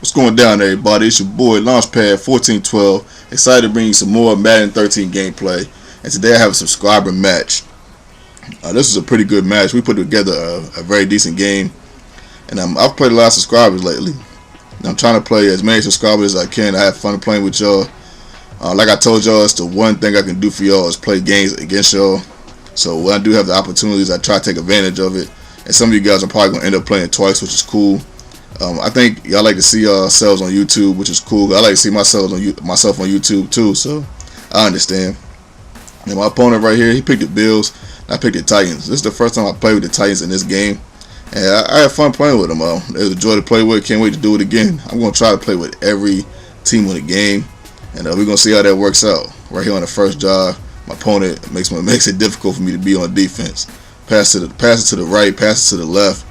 What's going down, everybody? It's your boy Launchpad 1412. Excited to bring you some more Madden 13 gameplay. And today I have a subscriber match. This is a pretty good match. We put together a very decent game. And I've played a lot of subscribers lately. And I'm trying to play as many subscribers as I can. I have fun playing with y'all. Like I told y'all, it's the one thing I can do for y'all is play games against y'all. So when I do have the opportunities, I try to take advantage of it. And some of you guys are probably going to end up playing twice, which is cool. I think y'all like to see yourselves on YouTube, which is cool. I like to see myself on YouTube too, so I understand. And my opponent right here, he picked the Bills. I picked the Titans. This is the first time I played with the Titans in this game, and I had fun playing with them. It was a joy to play with. Can't wait to do it again. I'm going to try to play with every team in the game, and we're going to see how that works out. Right here on the first drive, my opponent makes it difficult for me to be on defense. Pass it to the right, pass it to the left.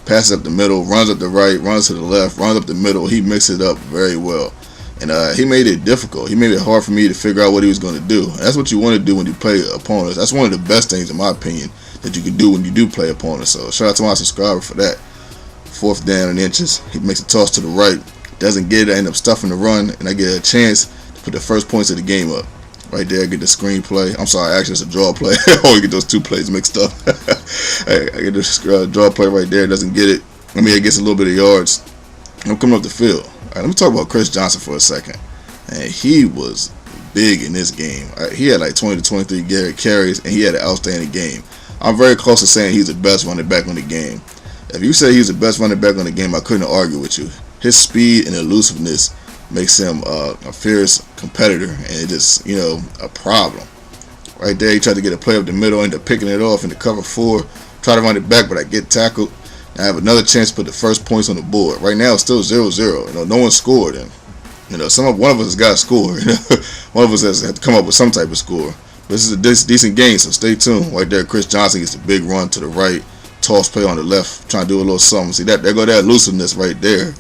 Passes up the middle, runs up the right, runs to the left, runs up the middle. He mixed it up very well. And he made it difficult. He made it hard for me to figure out what he was going to do. And that's what you want to do when you play opponents. That's one of the best things, in my opinion, that you can do when you do play opponents. So shout out to my subscriber for that. Fourth down and inches. He makes a toss to the right. Doesn't get it. I end up stuffing the run. And I get a chance to put the first points of the game up. Right there, I get the screen play. I'm sorry, actually it's a draw play. Oh, you get those two plays mixed up. I get this draw play right there. Doesn't get it. I mean, it gets a little bit of yards. I'm coming up the field. All right, let me talk about Chris Johnson for a second. And he was big in this game. He had like 20 to 23 carries, and he had an outstanding game. I'm very close to saying he's the best running back on the game. If you say he's the best running back on the game, I couldn't argue with you. His speed and elusiveness makes him a fierce competitor, and it is, a problem. Right there, he tried to get a play up the middle, ended up picking it off into cover 4. Try to run it back, but I get tackled. I have another chance to put the first points on the board. Right now, it's still 0-0. No one scored, and one of us has got to score. One of us has to come up with some type of score. But this is a decent game, so stay tuned. Right there, Chris Johnson gets a big run to the right, toss play on the left, trying to do a little something. See that? There go that elusiveness right there.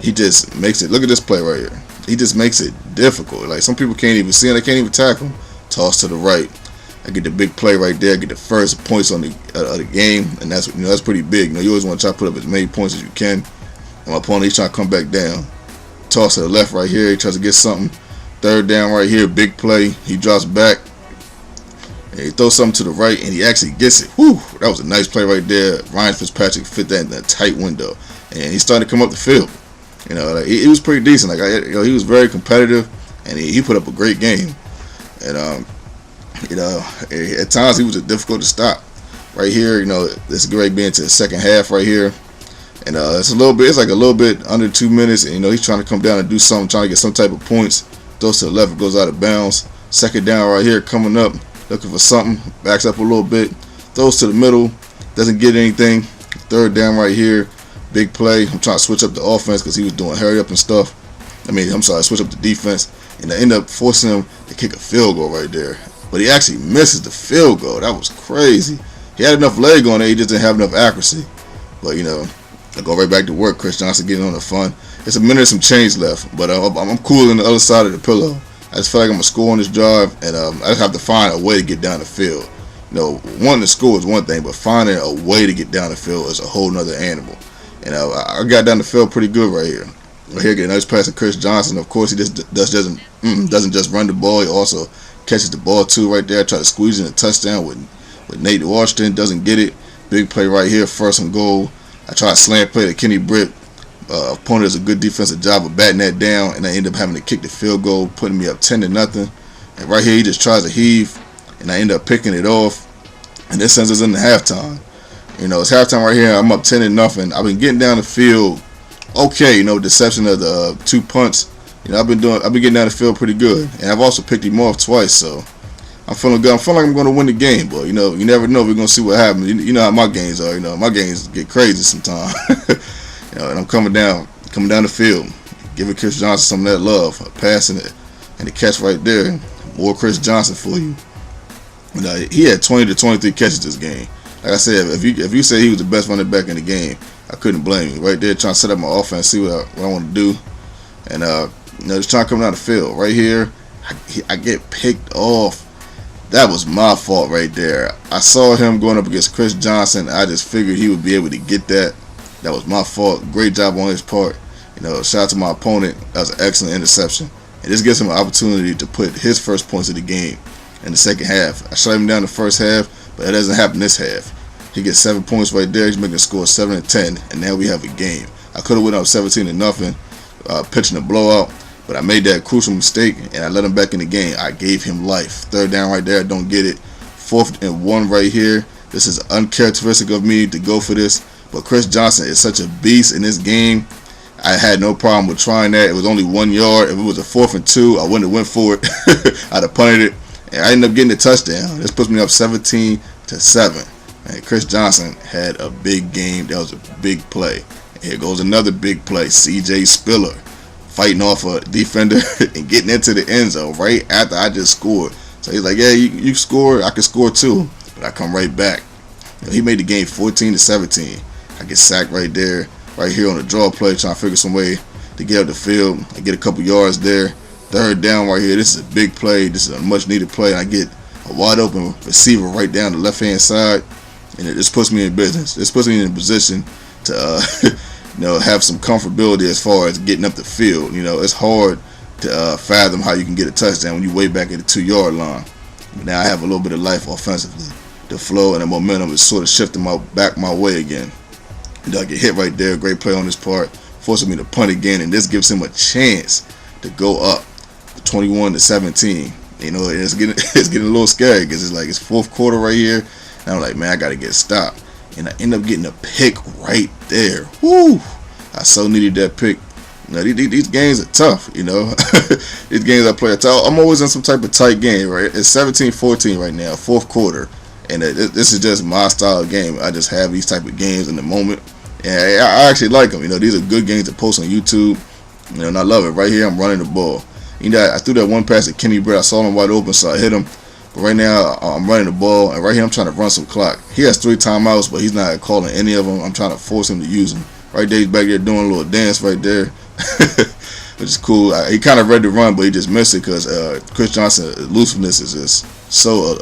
He just makes it. Look at this play right here. He just makes it difficult. Like some people can't even see him. They can't even tackle him. Toss to the right. I get the big play right there. I get the first points on the game, and that's pretty big. You always want to try to put up as many points as you can. And my opponent, he's trying to come back down. Toss to the left right here. He tries to get something. Third down right here. Big play. He drops back. And he throws something to the right, and he actually gets it. Whew! That was a nice play right there. Ryan Fitzpatrick fit that in a tight window, and he's starting to come up the field. He was pretty decent. He was very competitive, and he put up a great game. And at times he was difficult to stop. Right here, this is great being to the second half right here, and it's like a little bit under 2 minutes, and he's trying to come down and do something, trying to get some type of points. Throws to the left, goes out of bounds. Second down right here, coming up, looking for something. Backs up a little bit, throws to the middle, doesn't get anything. Third down right here. Big play. I'm trying to switch up the offense because he was doing hurry up and stuff. Switch up the defense. And I end up forcing him to kick a field goal right there. But he actually misses the field goal. That was crazy. He had enough leg on it. He just didn't have enough accuracy. But, I go right back to work. Chris Johnson getting on the fun. It's a minute and some change left. But I'm cool on the other side of the pillow. I just feel like I'm going to score on this drive. And I just have to find a way to get down the field. Wanting to score is one thing. But finding a way to get down the field is a whole nother animal. And I got down the field pretty good right here. Right here, get a nice pass to Chris Johnson. Of course, he just doesn't just run the ball. He also catches the ball too right there. Try to squeeze in a touchdown with Nate Washington. Doesn't get it. Big play right here, first and goal. I try to slant play to Kenny Britt. Opponent does a good defensive job of batting that down, and I end up having to kick the field goal, putting me up 10-0. And right here, he just tries to heave, and I end up picking it off. And this sends us into halftime. It's halftime right here. I'm up 10-0. I've been getting down the field okay, deception of the 2 punts. I've been getting down the field pretty good. And I've also picked him off twice, so I'm feeling good. I'm feeling like I'm going to win the game, but you never know. We're going to see what happens. You know how my games are. My games get crazy sometimes. And I'm coming down the field, giving Chris Johnson some of that love, passing it, and the catch right there. More Chris Johnson for you. He had 20 to 23 catches this game. Like I said, if you say he was the best running back in the game, I couldn't blame you. Right there, trying to set up my offense, see what I want to do, and just trying to come down the field. Right here, I get picked off. That was my fault right there. I saw him going up against Chris Johnson. I just figured he would be able to get that. That was my fault. Great job on his part. Shout out to my opponent. That was an excellent interception. And this gives him an opportunity to put his first points of the game in the second half. I shut him down the first half, but that doesn't happen this half. He gets 7 points right there. He's making a score 7-10, and now we have a game. I could have went up 17-0, pitching a blowout, but I made that crucial mistake, and I let him back in the game. I gave him life. Third down right there, I don't get it. 4th and 1 right here. This is uncharacteristic of me to go for this, but Chris Johnson is such a beast in this game. I had no problem with trying that. It was only 1 yard. If it was a 4th and 2, I wouldn't have went for it. I'd have punted it, and I ended up getting the touchdown. This puts me up 17-7. And Chris Johnson had a big game. That was a big play. Here goes another big play. C.J. Spiller fighting off a defender and getting into the end zone right after I just scored. So he's like, yeah, you scored. I can score too. But I come right back. He made the game 14-17. I get sacked right there. Right here on the draw play, trying to figure some way to get up the field. I get a couple yards there. Third down right here. This is a big play. This is a much needed play. I get a wide open receiver right down the left hand side, and it just puts me in business. This puts me in a position to have some comfortability as far as getting up the field. It's hard to fathom how you can get a touchdown when you way back at the 2-yard line. But now I have a little bit of life offensively. The flow and the momentum is sort of shifting back my way again. I get hit right there. Great play on his part, forcing me to punt again, and this gives him a chance to go up 21-17. It's getting a little scary because it's like it's 4th quarter right here, and I'm like, man, I gotta get stopped, and I end up getting a pick right there. Woo! I so needed that pick. These games are tough. These games I play are tough. I'm always in some type of tight game, right? It's 17-14 right now, 4th quarter. And this is just my style of game. I just have these type of games in the moment, and I actually like them. These are good games to post on YouTube. And I love it. Right here, I'm running the ball. I threw that one pass at Kenny Brett. I saw him wide open, so I hit him. But right now, I'm running the ball, and right here, I'm trying to run some clock. He has 3 timeouts, but he's not calling any of them. I'm trying to force him to use them. Right there, he's back there doing a little dance right there, which is cool. He kind of read the run, but he just missed it because Chris Johnson's elusiveness is just so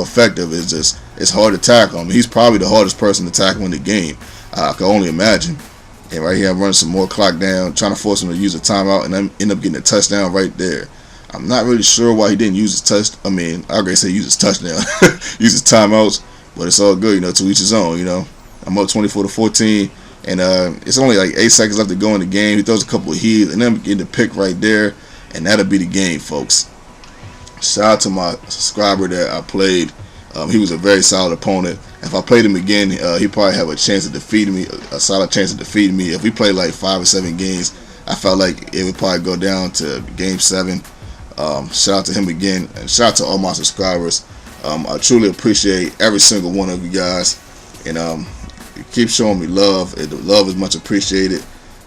effective. It's hard to tackle him. He's probably the hardest person to tackle in the game. I can only imagine. And right here, I'm running some more clock down, trying to force him to use a timeout, and I end up getting a touchdown right there. I'm not really sure why he didn't use his I already say use his touchdown, use his timeouts, but it's all good, to each his own. I'm up 24-14, and it's only like 8 seconds left to go in the game. He throws a couple of heaves, and then I'm getting the pick right there, and that'll be the game, folks. Shout out to my subscriber that I played. He was a very solid opponent. If I played him again, he'd probably have a chance of defeating me, a solid chance of defeating me. If we played like 5 or 7 games, I felt like it would probably go down to game 7. Shout out to him again, and shout out to all my subscribers. I truly appreciate every single one of you guys, and keep showing me love. The love is much appreciated,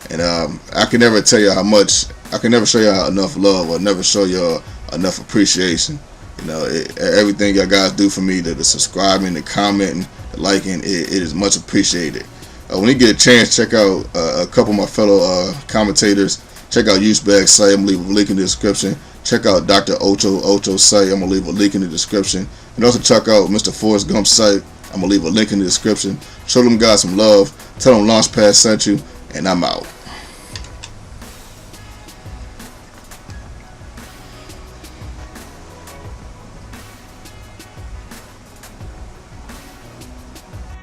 and I can never tell you how much. I can never show you enough love, or never show you enough appreciation. Everything y'all guys do for me, the subscribing, the commenting, the liking, it is much appreciated. When you get a chance, check out a couple of my fellow commentators. Check out Usebag's site. I'm going to leave a link in the description. Check out Dr. Ocho's site. I'm going to leave a link in the description. And also check out Mr. Forrest Gump's site. I'm going to leave a link in the description. Show them guys some love. Tell them Launchpad sent you. And I'm out.